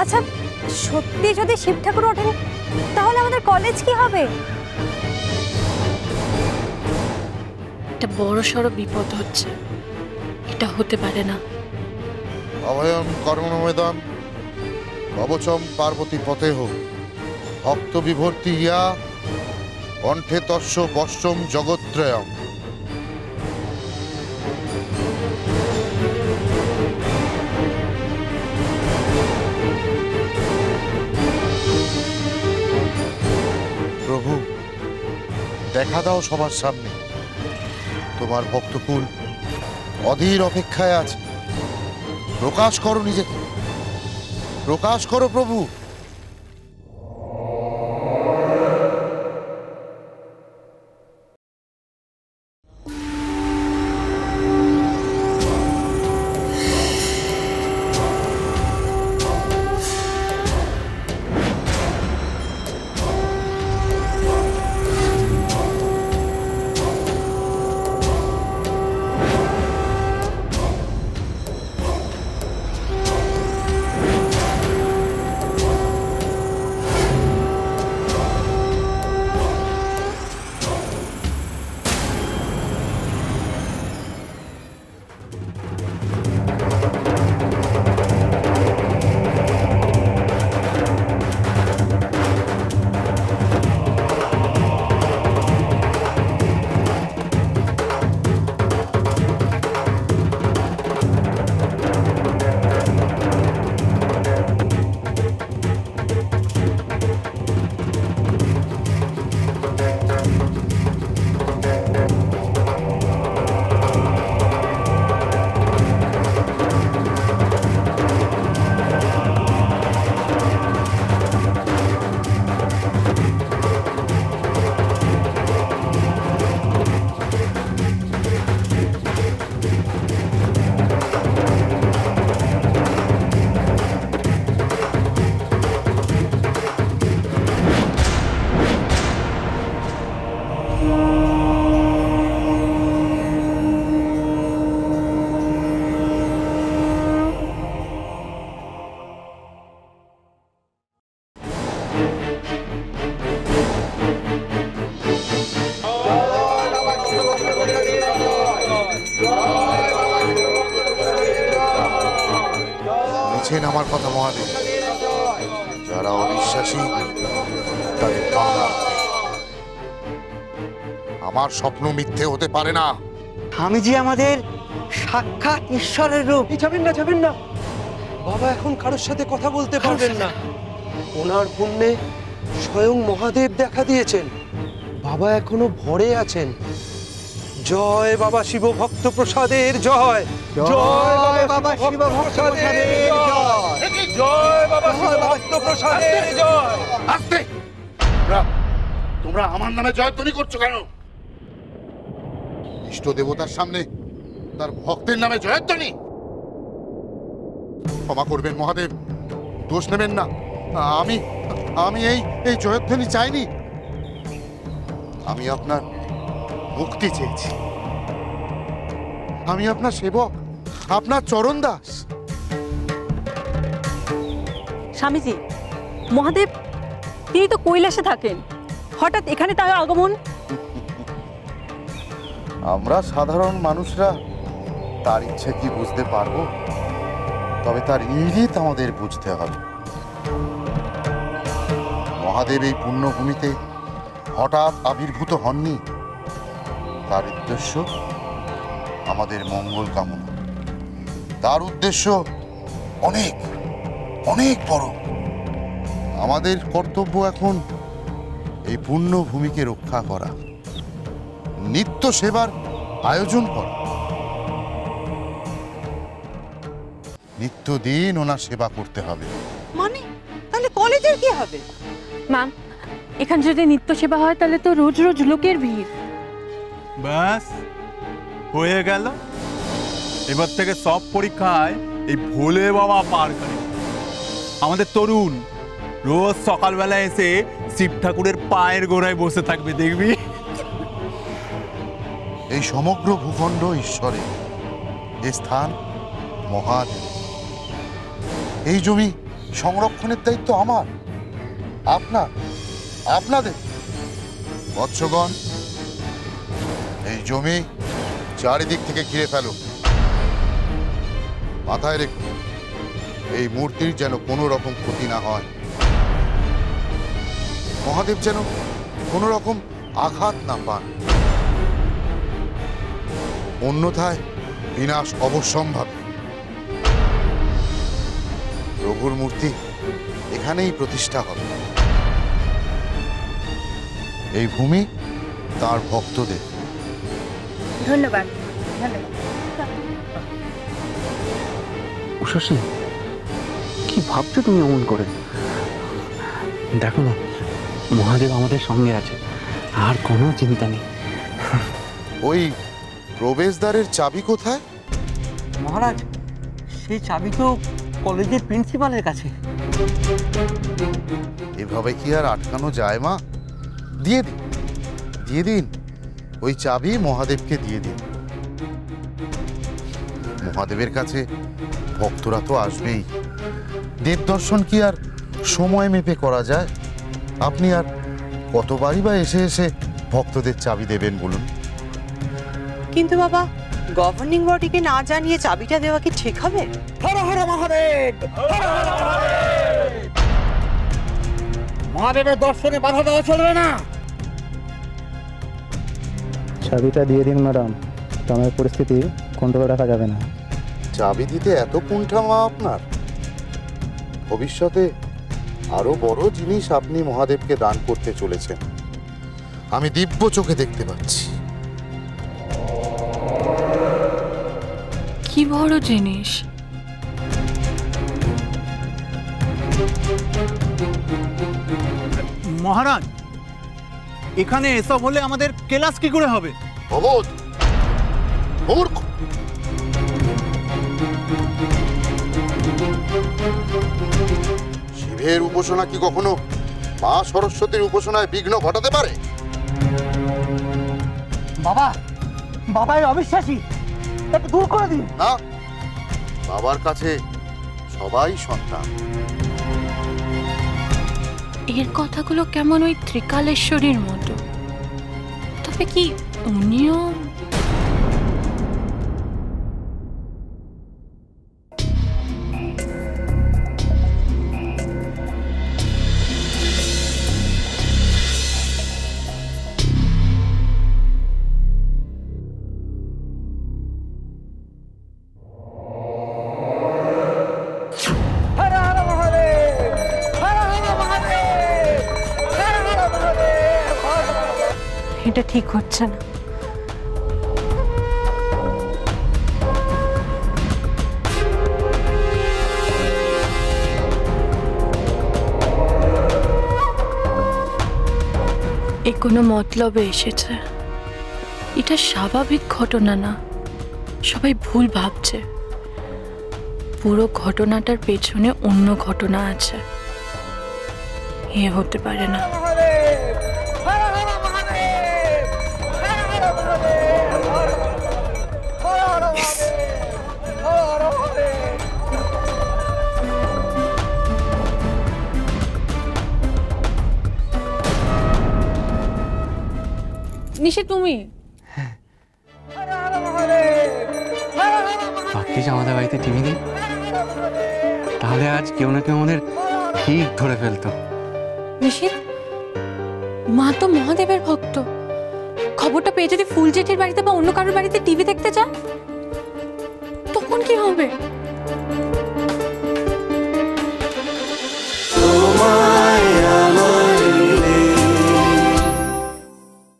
আচ্ছা, সত্যি যদি শিব ঠাকুর ওঠেন তাহলে আমাদের কলেজ কি হবে? একটা বড়সড় বিপদ হচ্ছে, এটা হতে পারে না। অভয়ম কর্মণমেদম কবচম পার্বতী পতেহ ভক্ত বিভর্তি ইয়া কণ্ঠে তস্য বশ্যম জগত্রয়ম। প্রভু, দেখা দাও সবার সামনে। তোমার ভক্তকুল অধীর অপেক্ষায় আছে। প্রকাশ করো নিজেকে, প্রকাশ করো প্রভু। আমার কথা মহাদেব, যারা অবিশ্বাসী তাদের আমার স্বপ্ন মিথ্যে হতে পারে না। স্বামীজি আমাদের সাক্ষাৎ ঈশ্বরের রূপ। যাবেন না, যাবেন না বাবা, এখন কারোর সাথে কথা বলতে পারবেন না। ওনার পুণ্যে স্বয়ং মহাদেব দেখা দিয়েছেন। বাবা এখনো ভরে আছেন। জয় বাবা শিব ভক্ত প্রসাদের জয়, জয় বাবা শিব ভক্ত প্রসাদের জয়, জয় বাবা শিব ভক্ত প্রসাদের জয়। আস্তে, তোমরা আমার নামে জয়ধ্বনি করছো কেন? ইষ্ট দেবতার সামনে তার ভক্তের নামে জয়ধ্বনি? ক্ষমা করবেন মহাদেব, দোষ নেবেন না। আমি এই জয়ধ্বনি চাইনি। আমি আপনার মুক্তি চেয়েছি। আমি আপনার সেবক, আপনার চরণ দাস। স্বামীজি, মহাদেব তিনি তো কৈলাসে থাকেন, হঠাৎ এখানে তার আগমন? আমরা সাধারণ মানুষরা তার ইচ্ছে কি বুঝতে পারবো? তবে তার ইঙ্গিত আমাদের বুঝতে হবে। মহাদেব এই পুণ্যভূমিতে হঠাৎ আবির্ভূত হননি। তার উদ্দেশ্য আমাদের মঙ্গল কামনা। তার উদ্দেশ্য অনেক অনেক বড়। আমাদের কর্তব্য এখন এই পুণ্যভূমিকে রক্ষা করা, নিত্য সেবার আয়োজন করা, নিত্যদিন ওনার সেবা করতে হবে। মানে তাহলে কলেজের কি হবে? ম্যাম, এখানে যদি নিত্য সেবা হয় তাহলে তো রোজ রোজ লোকের ভিড়। ব্যাস হয়ে গেল। এবার থেকে সব পরীক্ষায় এই ভোলে বাবা পার করে। আমাদের তরুণ রোজ সকালবেলা এসে শিব ঠাকুরের পায়ের গোড়ায় বসে থাকবে, দেখবি। এই সমগ্র ভূখণ্ড ঈশ্বরের, এই স্থান মহাদেব। এই জমি সংরক্ষণের দায়িত্ব আমার, আপনার, আপনাদের। বৎসগণ, এই জমি চারিদিক থেকে ঘিরে ফেলো। মাথায় রেখো, এই মূর্তির যেন কোনো রকম ক্ষতি না হয়, মহাদেব যেন কোনো রকম আঘাত না পান, অন্যথায় বিনাশ অবশ্যম্ভাবী। প্রভুর মূর্তি এখানেই প্রতিষ্ঠা হবে। এই ভূমি তার ভক্তদের। ধন্যবাদ। উষসী, কি ভাবছো তুমি অমন করে? দেখো না, মহাদেব আমাদের সঙ্গে আছে, আর কোনো চিন্তা নেই। ওই প্রবেশদ্বারের চাবি কোথায়? মহারাজ, সেই চাবি তো কলেজের প্রিন্সিপালের কাছে। এভাবে কি আর আটকানো যায় মা? দিয়ে দিন, দিয়ে দিন, ওই চাবি মহাদেবকে দিয়ে দিন। মহাদেবের কাছে ভক্তরা তো আসবেই। দেব দর্শন কি আর সময় মেপে করা যায়? আপনি আর কতবারই বা এসে এসে ভক্তদের চাবি দেবেন বলুন? কিন্তু বাবা, গভর্নিং বডিকে না জানিয়ে চাবিটা দেওয়া কি ঠিক হবে? হর হর মহাদেব, হর হর মহাদেব। মহাদেবের দর্শনে বাধা দেওয়া চলবে না। চাবিটা দিয়ে দিন ম্যাডাম, গ্রামের পরিস্থিতি কন্ট্রোলে রাখা যাবে না। চাবি দিতে এত কুণ্ঠা মা আপনার? ভবিষ্যতে আরো বড় জিনিস আপনি মহাদেবকে দান করতে চলেছেন, আমি দিব্য চোখে দেখতে পাচ্ছি। কি বড় জিনিস? মহারাজ, এখানে এসব হলে আমাদের ক্লাস কি করে হবে? অবোধ, মূর্খ! শিবের উপাসনা কি কখনো মা সরস্বতীর উপাসনায় বিঘ্ন ঘটাতে পারে? বাবা, বাবা এই অবিশ্বাসী, একটু দূর করে দিন। না, বাবার কাছে সবাই সন্তান। এর কথাগুলো কেমন ওই ত্রিকালেশ্বরীর মতো। তবে কি উনিও? এটা ঠিক হচ্ছে না। এ কোনো মতলবে এসেছে। এটা স্বাভাবিক ঘটনা না, সবাই ভুল ভাবছে। পুরো ঘটনাটার পেছনে অন্য ঘটনা আছে। এ হতে পারে না। নিশি, তুমি ভাগ্যিস আমাদের বাড়িতে টিভি নেই, তাহলে আজ কেউ না কেউ আমাদের ঠিক ধরে ফেলতো। নিশিত, মা তো মহাদেবের ভক্ত। খবরটা পেয়ে যদি ফুল জেঠির বাড়িতে বা অন্য কারোর বাড়িতে টিভি দেখতে যান, তখন কি হবে?